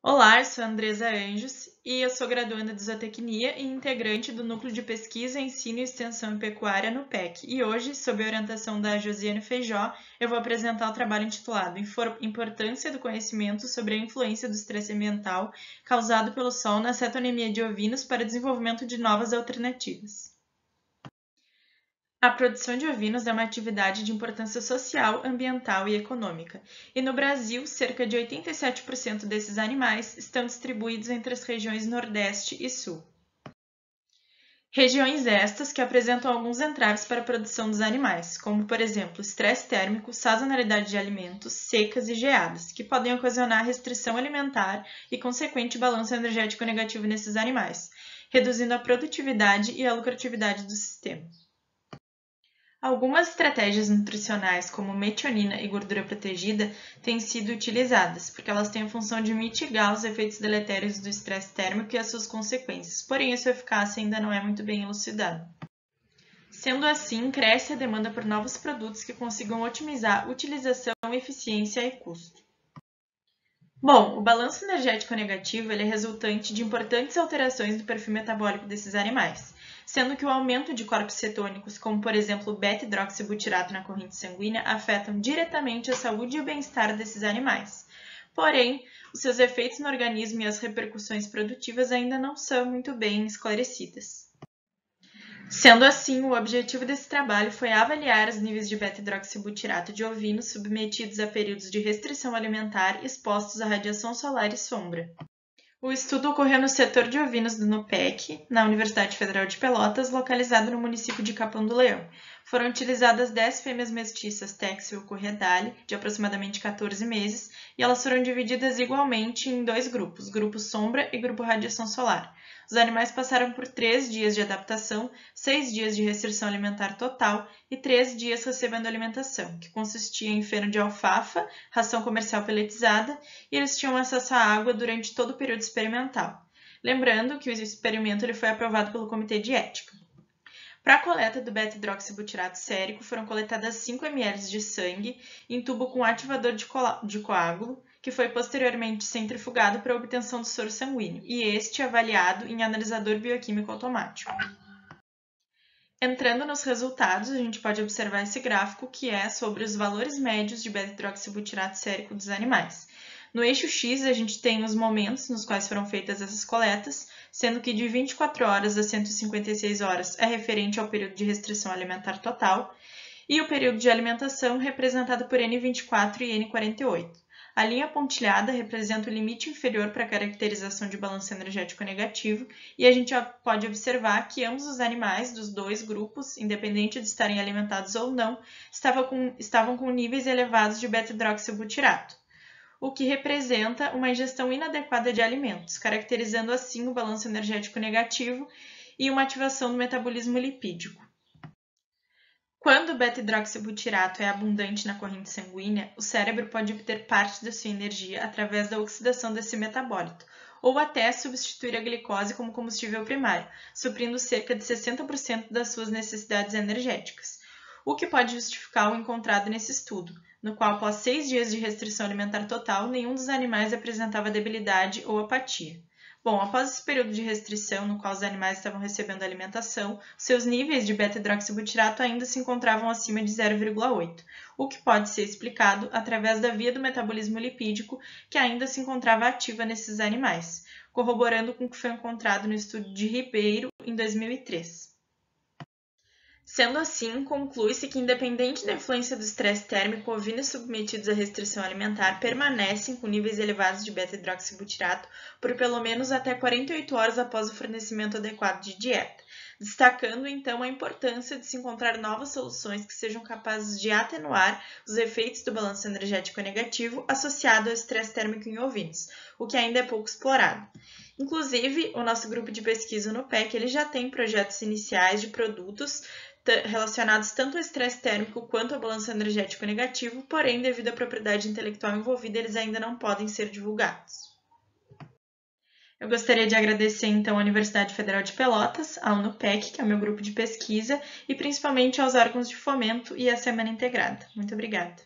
Olá, eu sou a Andresa Anjos e eu sou graduanda de Zootecnia e integrante do Núcleo de Pesquisa, Ensino, Extensão e Pecuária no PEC. E hoje, sob a orientação da Josiane Feijó, eu vou apresentar o trabalho intitulado Importância do conhecimento sobre a influência do estresse ambiental causado pelo sol na cetonemia de ovinos para o desenvolvimento de novas alternativas. A produção de ovinos é uma atividade de importância social, ambiental e econômica, e no Brasil, cerca de 87% desses animais estão distribuídos entre as regiões Nordeste e Sul. Regiões estas que apresentam alguns entraves para a produção dos animais, como, por exemplo, estresse térmico, sazonalidade de alimentos, secas e geadas, que podem ocasionar restrição alimentar e consequente balanço energético negativo nesses animais, reduzindo a produtividade e a lucratividade do sistema. Algumas estratégias nutricionais, como metionina e gordura protegida, têm sido utilizadas, porque elas têm a função de mitigar os efeitos deletérios do estresse térmico e as suas consequências, porém a sua eficácia ainda não é muito bem elucidada. Sendo assim, cresce a demanda por novos produtos que consigam otimizar utilização, eficiência e custo. Bom, o balanço energético negativo é resultante de importantes alterações do perfil metabólico desses animais, sendo que o aumento de corpos cetônicos, como por exemplo o beta-hidroxibutirato na corrente sanguínea, afetam diretamente a saúde e o bem-estar desses animais. Porém, os seus efeitos no organismo e as repercussões produtivas ainda não são muito bem esclarecidas. Sendo assim, o objetivo desse trabalho foi avaliar os níveis de beta-hidroxibutirato de ovinos submetidos a períodos de restrição alimentar expostos à radiação solar e sombra. O estudo ocorreu no setor de ovinos do NUPEC, na Universidade Federal de Pelotas, localizado no município de Capão do Leão. Foram utilizadas 10 fêmeas mestiças Texel corredale, de aproximadamente 14 meses, e elas foram divididas igualmente em dois grupos, grupo sombra e grupo radiação solar. Os animais passaram por 3 dias de adaptação, 6 dias de restrição alimentar total e 3 dias recebendo alimentação, que consistia em feno de alfafa, ração comercial peletizada, e eles tinham acesso à água durante todo o período experimental. Lembrando que o experimento foi aprovado pelo Comitê de Ética. Para a coleta do beta-hidroxibutirato sérico, foram coletadas 5 ml de sangue em tubo com ativador de coágulo, que foi posteriormente centrifugado para a obtenção do soro sanguíneo, e este avaliado em analisador bioquímico automático. Entrando nos resultados, a gente pode observar esse gráfico que é sobre os valores médios de beta-hidroxibutirato sérico dos animais. No eixo X, a gente tem os momentos nos quais foram feitas essas coletas, sendo que de 24 horas a 156 horas é referente ao período de restrição alimentar total, e o período de alimentação representado por N24 e N48. A linha pontilhada representa o limite inferior para a caracterização de balanço energético negativo, e a gente pode observar que ambos os animais dos dois grupos, independente de estarem alimentados ou não, estavam com níveis elevados de beta-hidroxibutirato, o que representa uma ingestão inadequada de alimentos, caracterizando assim o balanço energético negativo e uma ativação do metabolismo lipídico. Quando o beta-hidroxibutirato é abundante na corrente sanguínea, o cérebro pode obter parte da sua energia através da oxidação desse metabólito, ou até substituir a glicose como combustível primário, suprindo cerca de 60% das suas necessidades energéticas, o que pode justificar o encontrado nesse estudo, no qual, após 6 dias de restrição alimentar total, nenhum dos animais apresentava debilidade ou apatia. Bom, após esse período de restrição no qual os animais estavam recebendo alimentação, seus níveis de beta-hidroxibutirato ainda se encontravam acima de 0,8, o que pode ser explicado através da via do metabolismo lipídico que ainda se encontrava ativa nesses animais, corroborando com o que foi encontrado no estudo de Ribeiro em 2003. Sendo assim, conclui-se que, independente da influência do estresse térmico, ovinos submetidos à restrição alimentar permanecem com níveis elevados de beta-hidroxibutirato por pelo menos até 48 horas após o fornecimento adequado de dieta, destacando então a importância de se encontrar novas soluções que sejam capazes de atenuar os efeitos do balanço energético negativo associado ao estresse térmico em ovinos, o que ainda é pouco explorado. Inclusive, o nosso grupo de pesquisa no PEC ele já tem projetos iniciais de produtos relacionados tanto ao estresse térmico quanto ao balanço energético negativo, porém, devido à propriedade intelectual envolvida, eles ainda não podem ser divulgados. Eu gostaria de agradecer, então, à Universidade Federal de Pelotas, ao NUPEC, que é o meu grupo de pesquisa, e principalmente aos órgãos de fomento e à Semana Integrada. Muito obrigada.